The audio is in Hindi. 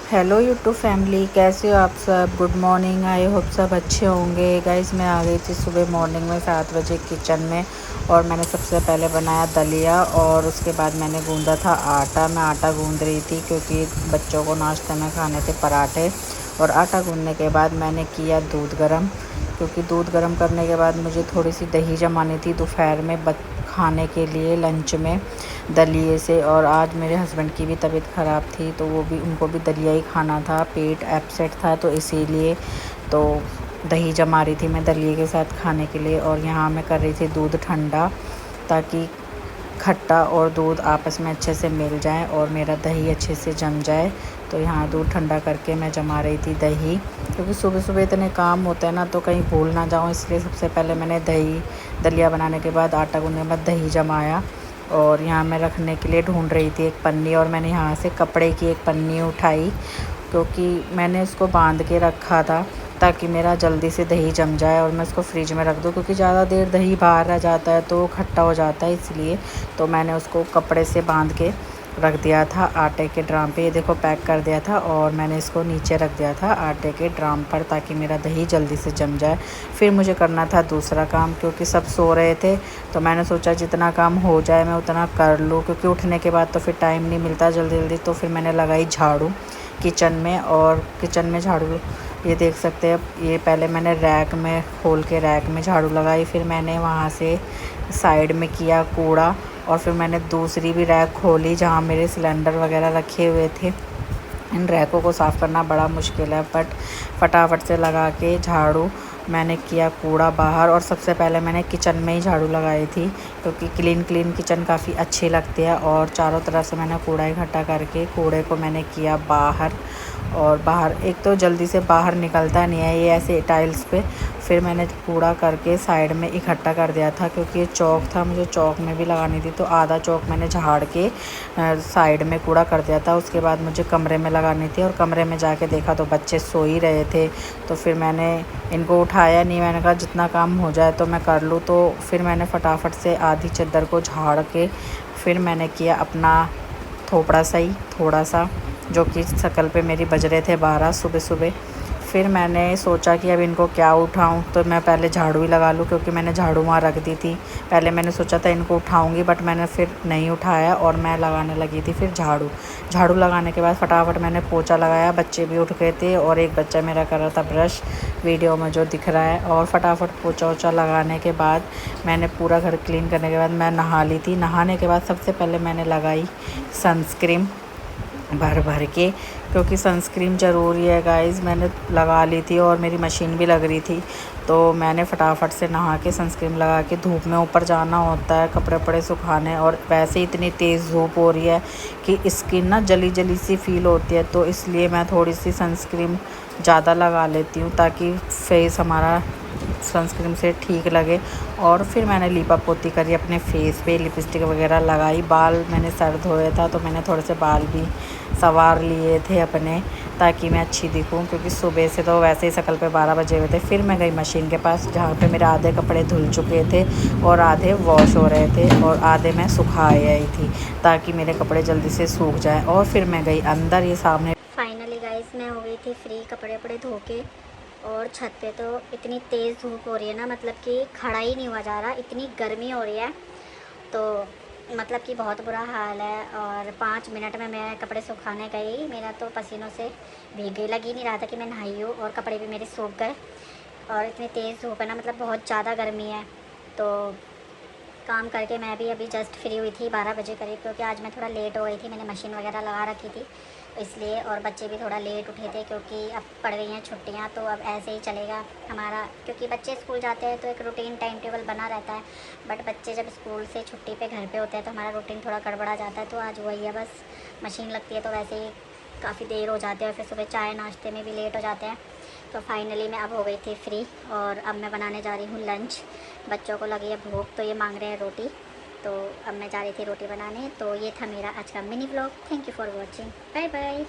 हेलो यूट्यूब फैमिली, कैसे हो आप सब। Good morning. आई होप सब अच्छे होंगे। गाइस मैं आ गई थी सुबह मॉर्निंग में 7 बजे किचन में, और मैंने सबसे पहले बनाया दलिया, और उसके बाद मैंने गूंदा था आटा। मैं आटा गूंद रही थी क्योंकि बच्चों को नाश्ते में खाने थे पराठे। और आटा गूंदने के बाद मैंने किया दूध गर्म, क्योंकि दूध गर्म करने के बाद मुझे थोड़ी सी दही जमानी थी दोपहर में खाने के लिए लंच में दलिए से। और आज मेरे हस्बैंड की भी तबीयत ख़राब थी, तो उनको भी दलिया ही खाना था, पेट अपसेट था, तो इसीलिए तो दही जमा रही थी मैं दलिए के साथ खाने के लिए। और यहाँ मैं कर रही थी दूध ठंडा, ताकि खट्टा और दूध आपस में अच्छे से मिल जाए और मेरा दही अच्छे से जम जाए। तो यहाँ दूध ठंडा करके मैं जमा रही थी दही, क्योंकि सुबह सुबह इतने काम होते हैं ना, तो कहीं भूल ना जाऊँ, इसलिए सबसे पहले मैंने दलिया बनाने के बाद आटा गूंदने के बाद दही जमाया। और यहाँ मैं रखने के लिए ढूंढ रही थी एक पन्नी, और मैंने यहाँ से कपड़े की एक पन्नी उठाई, क्योंकि मैंने उसको बांध के रखा था ताकि मेरा जल्दी से दही जम जाए और मैं उसको फ्रिज में रख दूँ, क्योंकि ज़्यादा देर दही बाहर रह जाता है तो खट्टा हो जाता है, इसलिए तो मैंने उसको कपड़े से बांध के रख दिया था आटे के ड्राम पे। ये देखो पैक कर दिया था, और मैंने इसको नीचे रख दिया था आटे के ड्राम पर, ताकि मेरा दही जल्दी से जम जाए। फिर मुझे करना था दूसरा काम, क्योंकि सब सो रहे थे, तो मैंने सोचा जितना काम हो जाए मैं उतना कर लूँ, क्योंकि उठने के बाद तो फिर टाइम नहीं मिलता जल्दी जल्दी। तो फिर मैंने लगाई झाड़ू किचन में, और किचन में झाड़ू ये देख सकते हैं। ये पहले मैंने रैक में खोल के रैक में झाड़ू लगाई, फिर मैंने वहाँ से साइड में किया कूड़ा, और फिर मैंने दूसरी भी रैक खोली जहाँ मेरे सिलेंडर वगैरह रखे हुए थे। इन रैकों को साफ़ करना बड़ा मुश्किल है, बट फटाफट से लगा के झाड़ू मैंने किया कूड़ा बाहर। और सबसे पहले मैंने किचन में ही झाड़ू लगाई थी, क्योंकि क्लीन क्लीन किचन काफ़ी अच्छी लगती है। और चारों तरफ से मैंने कूड़ा इकट्ठा करके कूड़े को मैंने किया बाहर। और बाहर एक तो जल्दी से बाहर निकलता नहीं है ये ऐसे टाइल्स पे। फिर मैंने कूड़ा करके साइड में इकट्ठा कर दिया था, क्योंकि ये चौक था, मुझे चौक में भी लगानी थी, तो आधा चौक मैंने झाड़ के साइड में कूड़ा कर दिया था। उसके बाद मुझे कमरे में लगानी थी, और कमरे में जाके देखा तो बच्चे सो ही रहे थे, तो फिर मैंने इनको उठाया नहीं। मैंने कहा जितना काम हो जाए तो मैं कर लूँ। तो फिर मैंने फटाफट से आधी चादर को झाड़ के फिर मैंने किया अपना थोपड़ा सही थोड़ा सा, जो कि शकल पे मेरी बज रहे थे 12 सुबह सुबह। फिर मैंने सोचा कि अब इनको क्या उठाऊं, तो मैं पहले झाड़ू ही लगा लूं, क्योंकि मैंने झाड़ू वहाँ रख दी थी। पहले मैंने सोचा था इनको उठाऊंगी, बट मैंने फिर नहीं उठाया, और मैं लगाने लगी थी फिर झाड़ू। झाड़ू लगाने के बाद फटाफट मैंने पोछा लगाया, बच्चे भी उठ गए थे, और एक बच्चा मेरा कर रहा था ब्रश, वीडियो में जो दिख रहा है। और फटाफट पोछा वोछा लगाने के बाद मैंने पूरा घर क्लीन करने के बाद मैं नहा ली थी। नहाने के बाद सबसे पहले मैंने लगाई सनस्क्रीन भर भर के, क्योंकि सनस्क्रीन ज़रूरी है गाइस। मैंने लगा ली थी और मेरी मशीन भी लग रही थी, तो मैंने फटाफट से नहा के सनस्क्रीन लगा के धूप में ऊपर जाना होता है कपड़े वपड़े सुखाने। और वैसे ही इतनी तेज़ धूप हो रही है कि स्किन ना जली जली सी फील होती है, तो इसलिए मैं थोड़ी सी सनस्क्रीन ज़्यादा लगा लेती हूँ, ताकि फेस हमारा सनस्क्रीन से ठीक लगे। और फिर मैंने लीपा पोती करी अपने फेस पे, लिपस्टिक वगैरह लगाई। बाल मैंने सर धोया था, तो मैंने थोड़े से बाल भी संवार लिए थे अपने, ताकि मैं अच्छी दिखूं, क्योंकि सुबह से तो वैसे ही शकल पे 12 बजे हुए थे। फिर मैं गई मशीन के पास, जहाँ पे मेरे आधे कपड़े धुल चुके थे और आधे वॉश हो रहे थे, और आधे मैं सुखाई आई थी, ताकि मेरे कपड़े जल्दी से सूख जाएँ। और फिर मैं गई अंदर, ये सामने। फाइनली गाइस मैं हो गई थी फ्री कपड़े वपड़े धो के, और छत पे तो इतनी तेज़ धूप हो रही है ना, मतलब कि खड़ा ही नहीं हुआ जा रहा, इतनी गर्मी हो रही है, तो मतलब कि बहुत बुरा हाल है। और 5 मिनट में मैं कपड़े सुखाने गई, मेरा तो पसीनों से भीग गई, लग ही नहीं रहा था कि मैं नहाई हूँ, और कपड़े भी मेरे सूख गए। और इतनी तेज़ धूप है ना, मतलब बहुत ज़्यादा गर्मी है। तो काम करके मैं भी अभी जस्ट फ्री हुई थी 12 बजे करीब, क्योंकि आज मैं थोड़ा लेट हो गई थी, मैंने मशीन वगैरह लगा रखी थी इसलिए। और बच्चे भी थोड़ा लेट उठे थे, क्योंकि अब पड़ गई हैं छुट्टियां, तो अब ऐसे ही चलेगा हमारा, क्योंकि बच्चे स्कूल जाते हैं तो एक रूटीन टाइम टेबल बना रहता है। बट बच्चे जब स्कूल से छुट्टी पे घर पे होते हैं तो हमारा रूटीन थोड़ा गड़बड़ा जाता है। तो आज वही है, बस मशीन लगती है तो वैसे ही काफ़ी देर हो जाती है, और फिर सुबह चाय नाश्ते में भी लेट हो जाते हैं। तो फाइनली मैं अब हो गई थी फ्री, और अब मैं बनाने जा रही हूँ लंच। बच्चों को लगी है भूख, तो ये मांग रहे हैं रोटी, तो अब मैं जा रही थी रोटी बनाने। तो ये था मेरा आज का mini blog. Thank you for watching, bye bye.